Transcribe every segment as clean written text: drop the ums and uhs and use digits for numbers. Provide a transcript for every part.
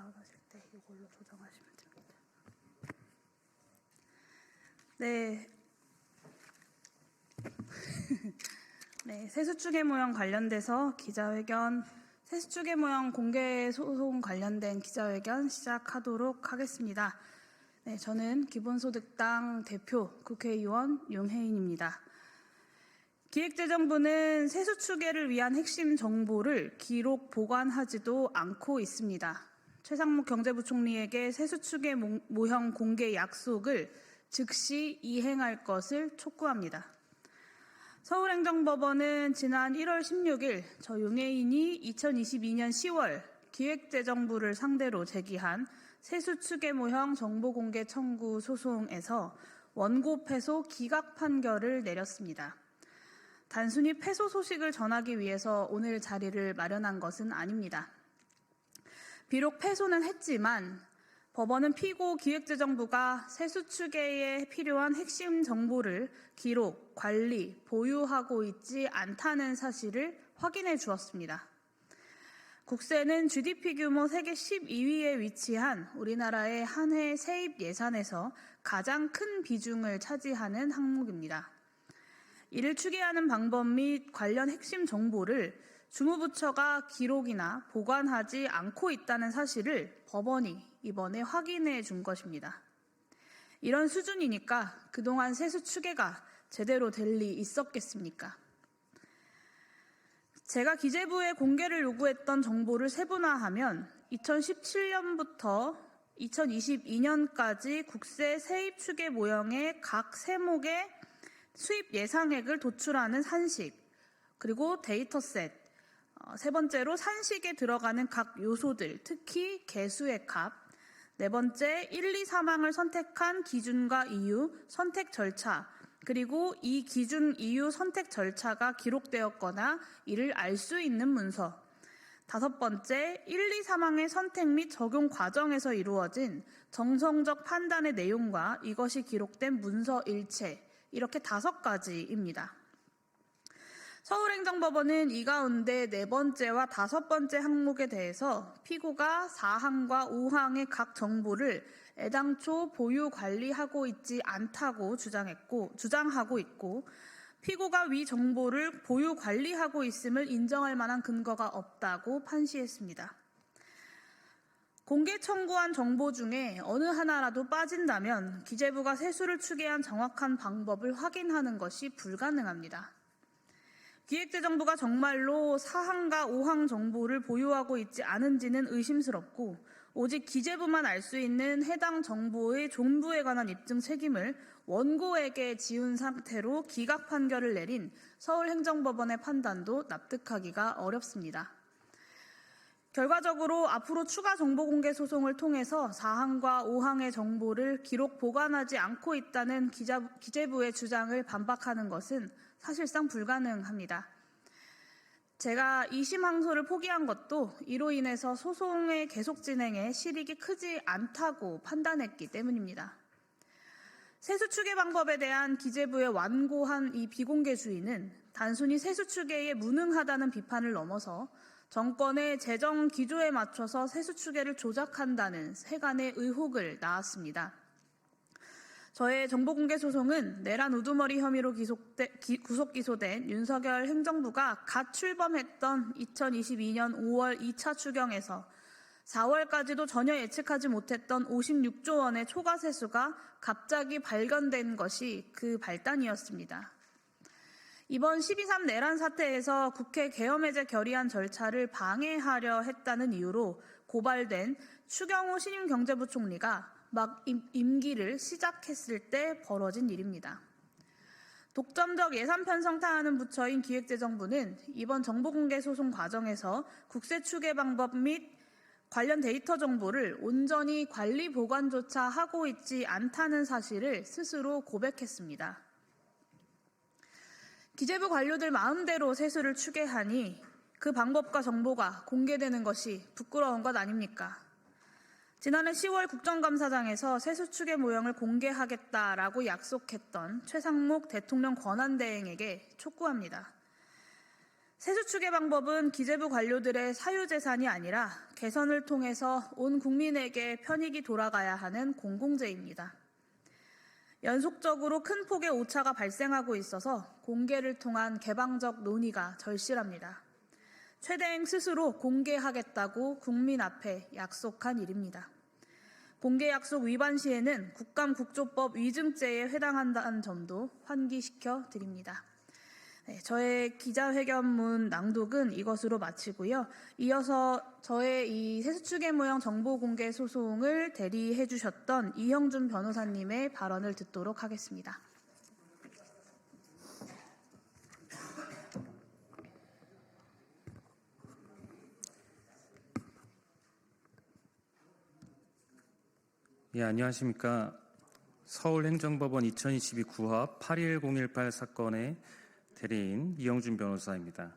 올라가실 때 이걸로 조정하시면 됩니다. 네. 네, 세수추계 모형 관련돼서 기자회견, 세수추계 모형 공개 소송 관련된 기자회견 시작하도록 하겠습니다. 네, 저는 기본소득당 대표 국회의원 윤혜인입니다. 기획재정부는 세수추계를 위한 핵심 정보를 기록 보관하지도 않고 있습니다. 최상목 경제부총리에게 세수추계 모형 공개 약속을 즉시 이행할 것을 촉구합니다. 서울행정법원은 지난 1월 16일 저 윤혜인이 2022년 10월 기획재정부를 상대로 제기한 세수추계 모형 정보공개 청구 소송에서 원고 패소 기각 판결을 내렸습니다. 단순히 패소 소식을 전하기 위해서 오늘 자리를 마련한 것은 아닙니다. 비록 패소는 했지만 법원은 피고 기획재정부가 세수추계에 필요한 핵심 정보를 기록, 관리, 보유하고 있지 않다는 사실을 확인해 주었습니다. 국세는 GDP 규모 세계 12위에 위치한 우리나라의 한 해 세입 예산에서 가장 큰 비중을 차지하는 항목입니다. 이를 추계하는 방법 및 관련 핵심 정보를 주무부처가 기록이나 보관하지 않고 있다는 사실을 법원이 이번에 확인해 준 것입니다. 이런 수준이니까 그동안 세수추계가 제대로 될 리 있었겠습니까? 제가 기재부에 공개를 요구했던 정보를 세분화하면 2017년부터 2022년까지 국세 세입 추계 모형의 각 세목의 수입 예상액을 도출하는 산식, 그리고 데이터셋, 세 번째로 산식에 들어가는 각 요소들, 특히 개수의 값, 네 번째 1, 2, 3항을 선택한 기준과 이유, 선택 절차, 그리고 이 기준, 이유, 선택 절차가 기록되었거나 이를 알 수 있는 문서, 다섯 번째 1, 2, 3항의 선택 및 적용 과정에서 이루어진 정성적 판단의 내용과 이것이 기록된 문서 일체, 이렇게 5가지입니다. 서울행정법원은 이 가운데 네 번째와 다섯 번째 항목에 대해서 피고가 4항과 5항의 각 정보를 애당초 보유 관리하고 있지 않다고 주장하고 있고 피고가 위 정보를 보유 관리하고 있음을 인정할 만한 근거가 없다고 판시했습니다. 공개 청구한 정보 중에 어느 하나라도 빠진다면 기재부가 세수를 추계한 정확한 방법을 확인하는 것이 불가능합니다. 기획재정부가 정말로 4항과 5항 정보를 보유하고 있지 않은지는 의심스럽고 오직 기재부만 알 수 있는 해당 정보의 존부에 관한 입증 책임을 원고에게 지운 상태로 기각 판결을 내린 서울행정법원의 판단도 납득하기가 어렵습니다. 결과적으로 앞으로 추가 정보공개 소송을 통해서 4항과 5항의 정보를 기록 보관하지 않고 있다는 기재부의 주장을 반박하는 것은 사실상 불가능합니다. 제가 2심 항소를 포기한 것도 이로 인해서 소송의 계속 진행에 실익이 크지 않다고 판단했기 때문입니다. 세수추계 방법에 대한 기재부의 완고한 이 비공개주의는 단순히 세수추계에 무능하다는 비판을 넘어서 정권의 재정 기조에 맞춰서 세수추계를 조작한다는 세간의 의혹을 낳았습니다. 저의 정보공개 소송은 내란 우두머리 혐의로 구속 기소된 윤석열 행정부가 갓 출범했던 2022년 5월 2차 추경에서 4월까지도 전혀 예측하지 못했던 56조 원의 초과 세수가 갑자기 발견된 것이 그 발단이었습니다. 이번 12.3 내란 사태에서 국회 계엄해제 결의안 절차를 방해하려 했다는 이유로 고발된 추경호 신임 경제부총리가 막 임기를 시작했을 때 벌어진 일입니다. 독점적 예산 편성 타하는 부처인 기획재정부는 이번 정보공개 소송 과정에서 국세 추계 방법 및 관련 데이터 정보를 온전히 관리 보관조차 하고 있지 않다는 사실을 스스로 고백했습니다. 기재부 관료들 마음대로 세수를 추계하니 그 방법과 정보가 공개되는 것이 부끄러운 것 아닙니까? 지난해 10월 국정감사장에서 세수추계 모형을 공개하겠다라고 약속했던 최상목 대통령 권한대행에게 촉구합니다. 세수 추계 방법은 기재부 관료들의 사유재산이 아니라 개선을 통해서 온 국민에게 편익이 돌아가야 하는 공공재입니다. 연속적으로 큰 폭의 오차가 발생하고 있어서 공개를 통한 개방적 논의가 절실합니다. 최대행 스스로 공개하겠다고 국민 앞에 약속한 일입니다. 공개 약속 위반 시에는 국감국조법 위증죄에 해당한다는 점도 환기시켜 드립니다. 네, 저의 기자회견문 낭독은 이것으로 마치고요. 이어서 저의 이 세수추계 모형 정보공개 소송을 대리해 주셨던 이형준 변호사님의 발언을 듣도록 하겠습니다. 예, 안녕하십니까. 서울행정법원 2022 구합 81018 사건의 대리인 이형준 변호사입니다.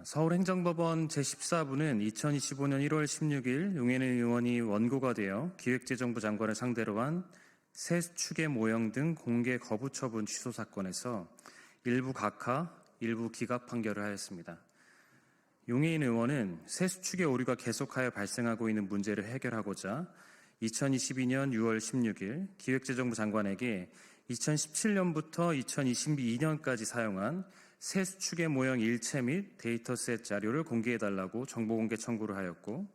서울행정법원 제14부는 2025년 1월 16일 용해인 의원이 원고가 되어 기획재정부 장관을 상대로 한 세수추계 모형 등 공개 거부 처분 취소 사건에서 일부 각하, 일부 기각 판결을 하였습니다. 용해인 의원은 세수추계 오류가 계속하여 발생하고 있는 문제를 해결하고자 2022년 6월 16일 기획재정부 장관에게 2017년부터 2022년까지 사용한 세수추계 모형 일체 및 데이터셋 자료를 공개해달라고 정보공개 청구를 하였고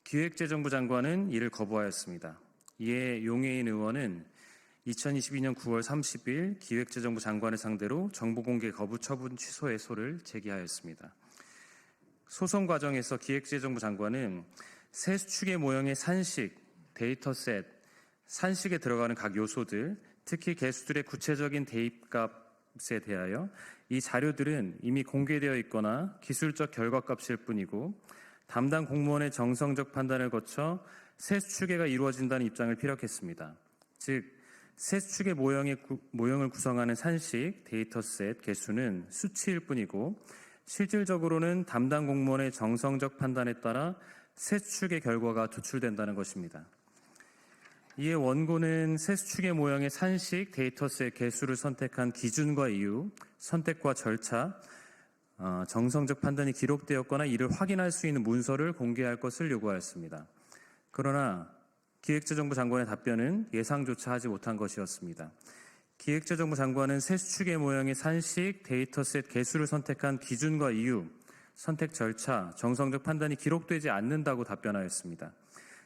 기획재정부 장관은 이를 거부하였습니다. 이에 용해인 의원은 2022년 9월 30일 기획재정부 장관을 상대로 정보공개 거부 처분 취소 해소를 제기하였습니다. 소송 과정에서 기획재정부 장관은 세수추계 모형의 산식, 데이터셋, 산식에 들어가는 각 요소들, 특히 개수들의 구체적인 대입값에 대하여 이 자료들은 이미 공개되어 있거나 기술적 결과값일 뿐이고 담당 공무원의 정성적 판단을 거쳐 세수추계가 이루어진다는 입장을 피력했습니다. 즉, 세수추계 모형을 구성하는 산식, 데이터셋, 개수는 수치일 뿐이고 실질적으로는 담당 공무원의 정성적 판단에 따라 세수추계 결과가 도출된다는 것입니다. 이에 원고는 세수추계 모형의 산식, 데이터셋, 개수를 선택한 기준과 이유, 선택과 절차, 정성적 판단이 기록되었거나 이를 확인할 수 있는 문서를 공개할 것을 요구하였습니다. 그러나 기획재정부 장관의 답변은 예상조차 하지 못한 것이었습니다. 기획재정부 장관은 세수추계 모형의 산식, 데이터셋, 개수를 선택한 기준과 이유, 선택 절차, 정성적 판단이 기록되지 않는다고 답변하였습니다.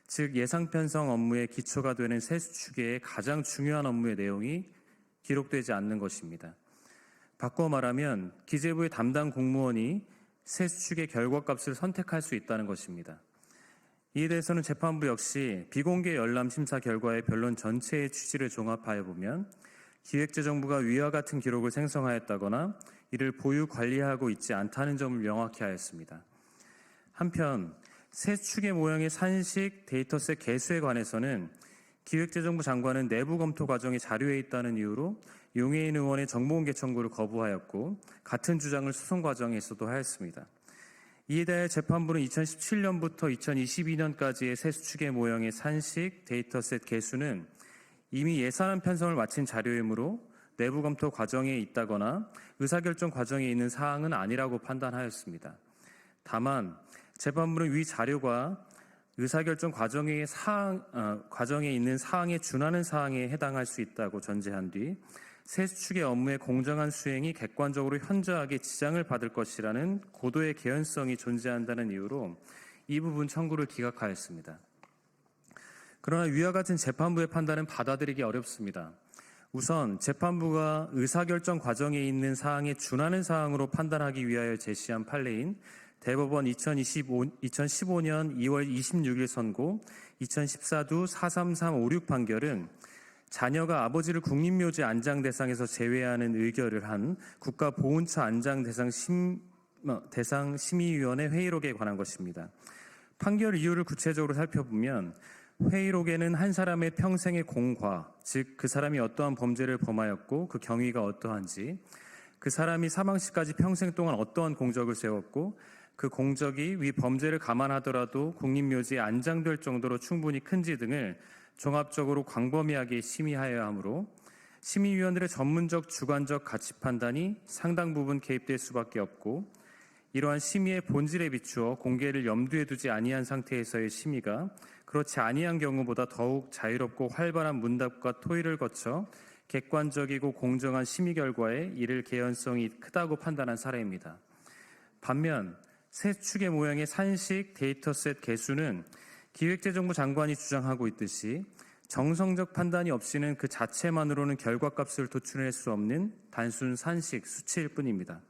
즉 예상 편성 업무의 기초가 되는 세수추계의 가장 중요한 업무의 내용이 기록되지 않는 것입니다. 바꿔 말하면 기재부의 담당 공무원이 세수추계 결과값을 선택할 수 있다는 것입니다. 이에 대해서는 재판부 역시 비공개 열람 심사 결과의 변론 전체의 취지를 종합하여 보면 기획재정부가 위와 같은 기록을 생성하였다거나 이를 보유 관리하고 있지 않다는 점을 명확히 하였습니다. 한편 세수추계 모형의 산식, 데이터셋 개수에 관해서는 기획재정부 장관은 내부 검토 과정에 자료에 있다는 이유로 용해인 의원의 정보공개 청구를 거부하였고 같은 주장을 소송 과정에서도 하였습니다. 이에 대해 재판부는 2017년부터 2022년까지의 세수추계 모형의 산식, 데이터셋 개수는 이미 예산안 편성을 마친 자료이므로 내부 검토 과정에 있다거나 의사결정 과정에 있는 사항은 아니라고 판단하였습니다. 다만 재판부는 위 자료가 의사결정 과정에 있는 사항에 준하는 사항에 해당할 수 있다고 전제한 뒤 세수추계 업무의 공정한 수행이 객관적으로 현저하게 지장을 받을 것이라는 고도의 개연성이 존재한다는 이유로 이 부분 청구를 기각하였습니다. 그러나 위와 같은 재판부의 판단은 받아들이기 어렵습니다. 우선 재판부가 의사결정 과정에 있는 사항에 준하는 사항으로 판단하기 위하여 제시한 판례인 대법원 2015년 2월 26일 선고 2014두 43356 판결은 자녀가 아버지를 국립묘지 안장 대상에서 제외하는 의결을 한 국가보훈처 안장 대상 심의위원회 회의록에 관한 것입니다. 판결 이유를 구체적으로 살펴보면 회의록에는 한 사람의 평생의 공과, 즉 그 사람이 어떠한 범죄를 범하였고 그 경위가 어떠한지, 그 사람이 사망 시까지 평생 동안 어떠한 공적을 세웠고 그 공적이 위 범죄를 감안하더라도 국립묘지에 안장될 정도로 충분히 큰지 등을 종합적으로 광범위하게 심의하여야 하므로 심의위원들의 전문적 주관적 가치 판단이 상당 부분 개입될 수밖에 없고 이러한 심의의 본질에 비추어 공개를 염두에 두지 아니한 상태에서의 심의가 그렇지 아니한 경우보다 더욱 자유롭고 활발한 문답과 토의를 거쳐 객관적이고 공정한 심의 결과에 이를 개연성이 크다고 판단한 사례입니다. 반면 세 축의 모형의 산식 데이터셋 개수는 기획재정부 장관이 주장하고 있듯이 정성적 판단이 없이는 그 자체만으로는 결과값을 도출해낼 수 없는 단순 산식 수치일 뿐입니다.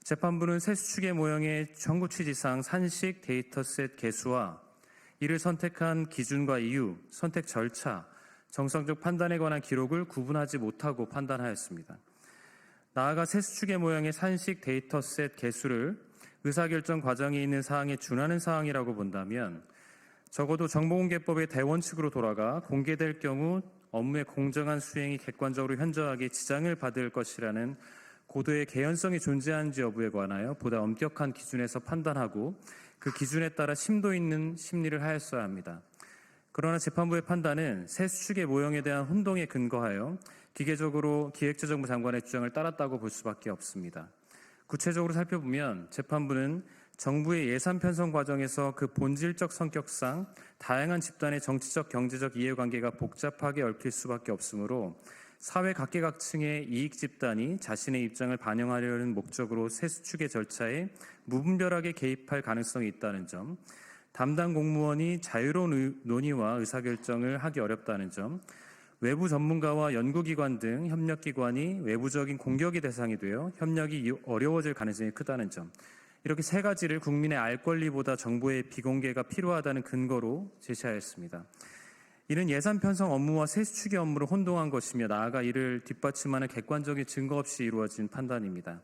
재판부는 세 수축의 모형의 청구 취지상 산식 데이터셋 개수와 이를 선택한 기준과 이유, 선택 절차, 정성적 판단에 관한 기록을 구분하지 못하고 판단하였습니다. 나아가 세 수축의 모형의 산식 데이터셋 개수를 의사결정 과정에 있는 사항에 준하는 사항이라고 본다면 적어도 정보공개법의 대원칙으로 돌아가 공개될 경우 업무의 공정한 수행이 객관적으로 현저하게 지장을 받을 것이라는 고도의 개연성이 존재하는지 여부에 관하여 보다 엄격한 기준에서 판단하고 그 기준에 따라 심도 있는 심리를 하였어야 합니다. 그러나 재판부의 판단은 세 수축의 모형에 대한 혼동에 근거하여 기계적으로 기획재정부 장관의 주장을 따랐다고 볼 수밖에 없습니다. 구체적으로 살펴보면 재판부는 정부의 예산 편성 과정에서 그 본질적 성격상 다양한 집단의 정치적, 경제적 이해관계가 복잡하게 얽힐 수밖에 없으므로 사회 각계각층의 이익 집단이 자신의 입장을 반영하려는 목적으로 세 수축의 절차에 무분별하게 개입할 가능성이 있다는 점, 담당 공무원이 자유로운 논의와 의사결정을 하기 어렵다는 점, 외부 전문가와 연구기관 등 협력기관이 외부적인 공격의 대상이 되어 협력이 어려워질 가능성이 크다는 점, 이렇게 세 가지를 국민의 알 권리보다 정보의 비공개가 필요하다는 근거로 제시하였습니다. 이는 예산 편성 업무와 세수축의 업무를 혼동한 것이며 나아가 이를 뒷받침하는 객관적인 증거 없이 이루어진 판단입니다.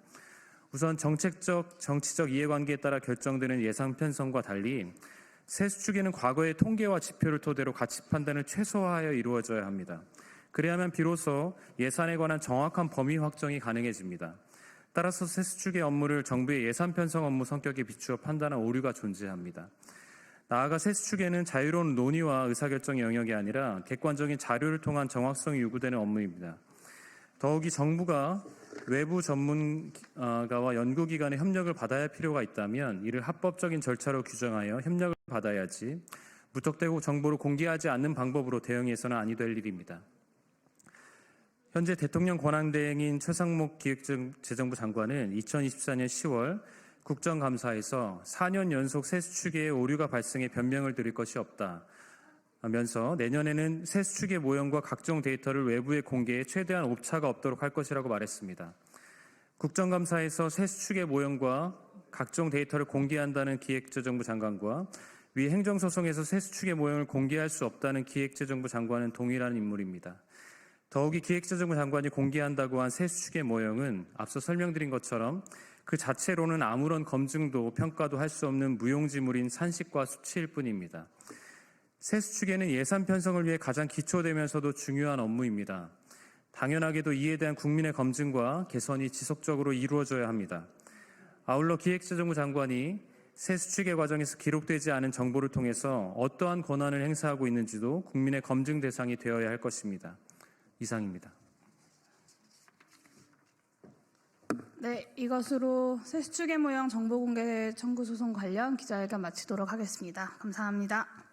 우선 정책적, 정치적 이해관계에 따라 결정되는 예산 편성과 달리 세수축에는 과거의 통계와 지표를 토대로 가치 판단을 최소화하여 이루어져야 합니다. 그래야만 비로소 예산에 관한 정확한 범위 확정이 가능해집니다. 따라서 세수축의 업무를 정부의 예산 편성 업무 성격에 비추어 판단한 오류가 존재합니다. 나아가 세수축에는 자유로운 논의와 의사결정 영역이 아니라 객관적인 자료를 통한 정확성이 요구되는 업무입니다. 더욱이 정부가 외부 전문가와 연구기관의 협력을 받아야 할 필요가 있다면 이를 합법적인 절차로 규정하여 협력을 받아야지 무턱대고 정보를 공개하지 않는 방법으로 대응해서는 아니 될 일입니다. 현재 대통령 권한대행인 최상목 기획재정부 장관은 2024년 10월 국정감사에서 4년 연속 세수축에 오류가 발생해 변명을 드릴 것이 없다면서 내년에는 세수축의 모형과 각종 데이터를 외부에 공개해 최대한 오차가 없도록 할 것이라고 말했습니다. 국정감사에서 세수축의 모형과 각종 데이터를 공개한다는 기획재정부 장관과 위 행정소송에서 세수축의 모형을 공개할 수 없다는 기획재정부 장관은 동일한 인물입니다. 더욱이 기획재정부 장관이 공개한다고 한 세수축의 모형은 앞서 설명드린 것처럼 그 자체로는 아무런 검증도 평가도 할 수 없는 무용지물인 산식과 수치일 뿐입니다. 세수축에는 예산 편성을 위해 가장 기초되면서도 중요한 업무입니다. 당연하게도 이에 대한 국민의 검증과 개선이 지속적으로 이루어져야 합니다. 아울러 기획재정부 장관이 세수축의 과정에서 기록되지 않은 정보를 통해서 어떠한 권한을 행사하고 있는지도 국민의 검증 대상이 되어야 할 것입니다. 이상입니다. 네, 이것으로 세수축의 모형 정보공개 청구 소송 관련 기자회견 마치도록 하겠습니다. 감사합니다.